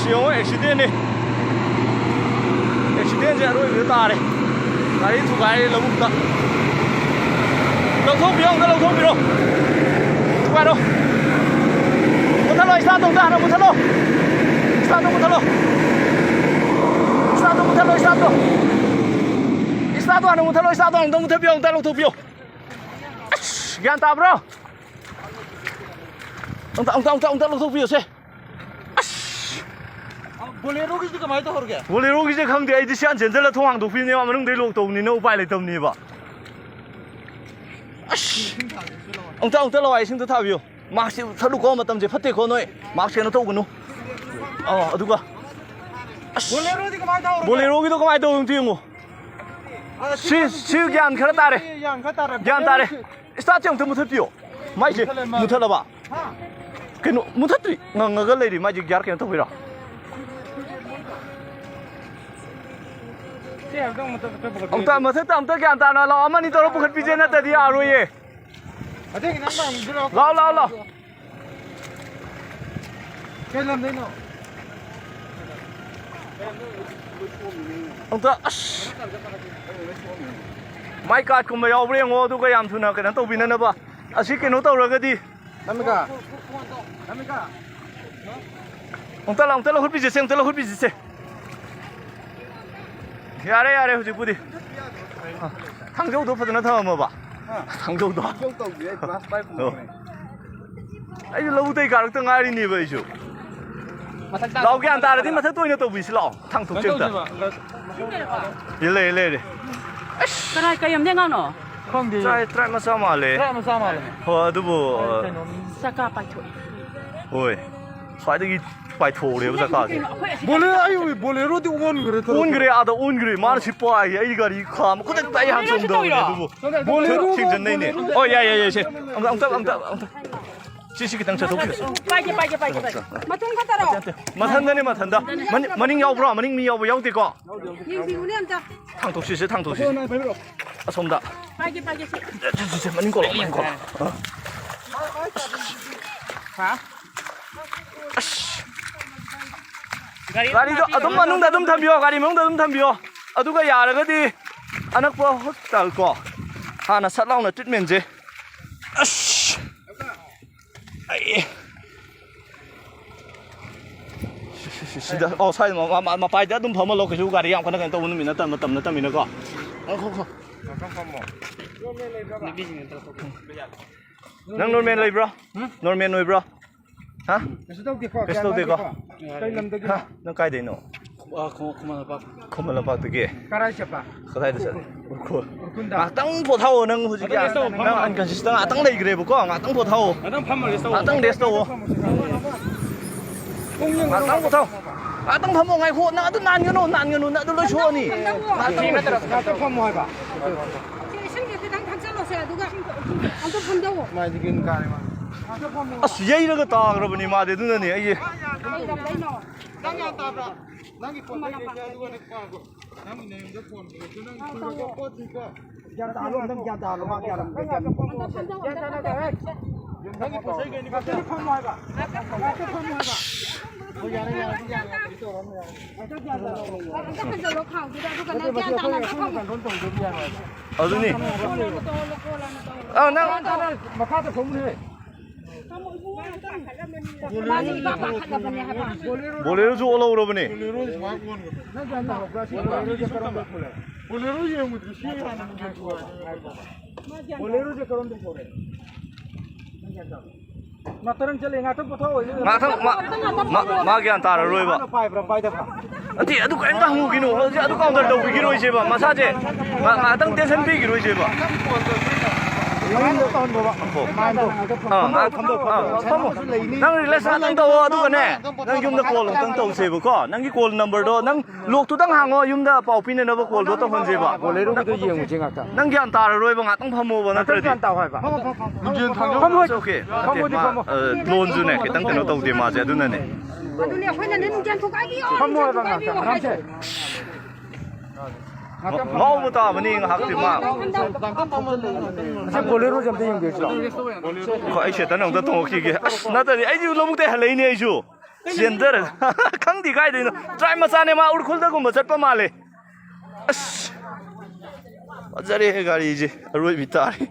영어 액시덴이 액시덴 제로 이거 따래 다리 두 가지 너무 크다 럭통비용 럭통비로 두 가로 못할로 스타트 하나 못할로 스타트 못할로 스타트 못할로 스타트 하나 못할로 스타트 하나 너무 못해비용 달로 도비용 gian ta bro ông ta lục việc xe bolero cái gì cái máy tao hở kìa bolero cái gì không thì ai đi xem trên là thông hàng đồ phim nhưng mà nó đây lục tàu này nó bay lại tầm này bà ông ta lo ai xin tôi thao biểu mà xin thật lúc có mà tầm gì phát triển khó nói mà xin nó tàu của nó đúng không bolero cái máy tao bolero cái đó có ai tàu không tiếng không siêu gian khá ta đấy gian ta đấy start chẳng thèm một thất biểu mai gì một thất là bà cái nó một thất đi ngang cái này đi mai gì giá cái nó thôi rồi ông ta mà thất tầm tới gian ta nó lo mà đi tao nó buộc bị chết nó đi à rồi ye lo cái làm đấy nó ông ta mai cắt cũng mấy ông riêng ngô tôi cái làm thằng nào cái nó tàu pin nó bà chỉ cái nó tàu rồi cái gì làm cả ông ta là hút bị gì xem ta là hút bị gì xem ya đấy hồi đi thằng dâu đó phải nó thơm mà bà thằng dâu đó ấy lâu tay cả từng ai đi nhỉ vậy chứ lâu cái anh ta thì mà thấy tôi nó tàu bị xí lọ thằng thuộc chân ta lê đi cái này cái em thế ngon nọ không đi trai mà sao mà lê thôi tôi bộ sao cả bài thôi ôi phải đi bài thổ đấy bây giờ cả bolero thì 온 그래 아다 온 그래 말을 싶어 아이 이거 이거 뭐 그때 따이 한 정도 bolero 진짜 네네 야야야 씨 엉따 지식이 당차 도피했어 빨개 mà tung phát đâu 마탄다네 마탄다 마닝 야오브라 마닝 미 야오브 야오디고 이우리한테 탕독시시 탕독시 아 som다 빨개 진짜 마닝 걸어 hả 가리도 아동 만능다 좀 탐비어 가리 명다 좀 탐비어 아두가 야라거디 아낙보 헛달고 하나 살라우나 트리트먼트 아씨 아이 시다 사이 마 빠이다 좀 범어 놓고 주 가리 양 그런 거 오는 미나 땀나 거 nang normal lay bro normal noi bro hả cái số tiền có hả nó cái đấy nó không là bao tiền carai siapa có thể được à tăng phổ thâu nâng hồi gì à nâng ăn cần system à tăng đây cái gì có à tăng phổ thâu à tăng desto à tăng phổ thâu à tăng phẩm một ngày khô nó tôi nàn cái nó tôi lấy số nè à tăng cái đó tôi không mua bà mai thì kinh cái mà 아, 수제이 이러겠다 그러더니 마대 누나니 이게 어디니? 나 마카도 공부해 bolero 주 올라오러 보니 bolero yang itu sih bolero je karon deh sore mataran chale ngatam potho 마기한 따라 로이바 pai dah 어디 아두 깐 당무 기노 어디 아두 카운터 더 비기로 이제 봐 마사제 마당 대선 비기로 이제 봐 nang relax nang tàu tu cái này nang yum da call nang tàu xe bữa nang cái call number đó nang lục tu đang hàng yum da bảo pin nó call đó tàu hơn xe bữa bolero cái gì cũng chính à nang gian ta rồi bữa ngang tham mô bữa nang tới đi tàu hay bà mình tham mô ok loan du này cái tăng tiền nó tàu tiền mà sẽ đúng này tham mô bà ngang xe ngau ta bani hak ti ma bolero jam ting ge ko ai shetan ang ta tong ki ge na ta ai ju lo mu te halai ni ai ju ꯆꯦꯟꯗꯔ ꯈꯪꯗꯤ ꯀꯥꯏꯗꯩꯅꯣ ꯇ꯭ꯔꯥꯏ ꯃꯆꯥꯅꯦ ꯃꯥ ꯎꯔꯈꯨꯜꯗꯒꯨꯝꯕ ꯆꯠꯄ ꯃꯥꯜꯂꯦ ꯑꯁ ꯐꯖꯔꯦ ꯒꯥꯔꯤꯁꯦ ꯑꯔꯣꯏꯕꯤ ꯇꯥꯔꯦ